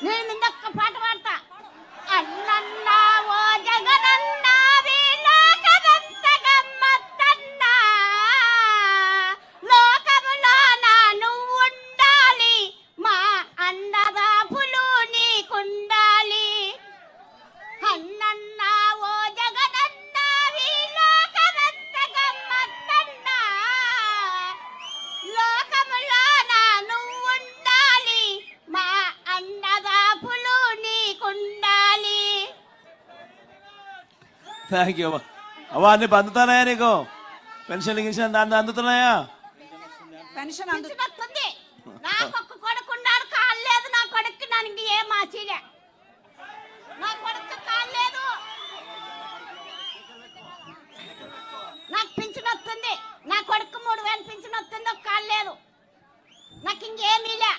నేను ఇందొక్క పాట పాడతా. అన్నన్నా ఓ జగనన్నా లోకమంత గమ్మత్తన్నా, లోకములో నా నువ్వుండాలి, మా అన్నదాపులు నీకుండాలి. అన్నన్నా ఓ జగనన్నా లోకమంత గమ్మత్తన్నా, లోకములో నా నువ్వుండాలి, మా అన్నదాపులు నీకుండాలి. థ్యాంక్ యూ అవ్వ. అన్ని అందుతున్నాయా నీకు? పెన్షన్ గిన్షన్ దాన్ని అందుతున్నాయా? పెన్షన్ వస్తుంది. నాకు ఒక్క కొడుకున్నాడు, కాలేదు నా కొడుకు. నాకు ఏం ఆశలే, నా కొడుకు కాలేదు. నాకు పింఛన్ వస్తుంది, నా కొడుకు 3000 పింఛన్ వస్తుంది, ఒక కాలేదు. నాకు ఇంకేమీ లే.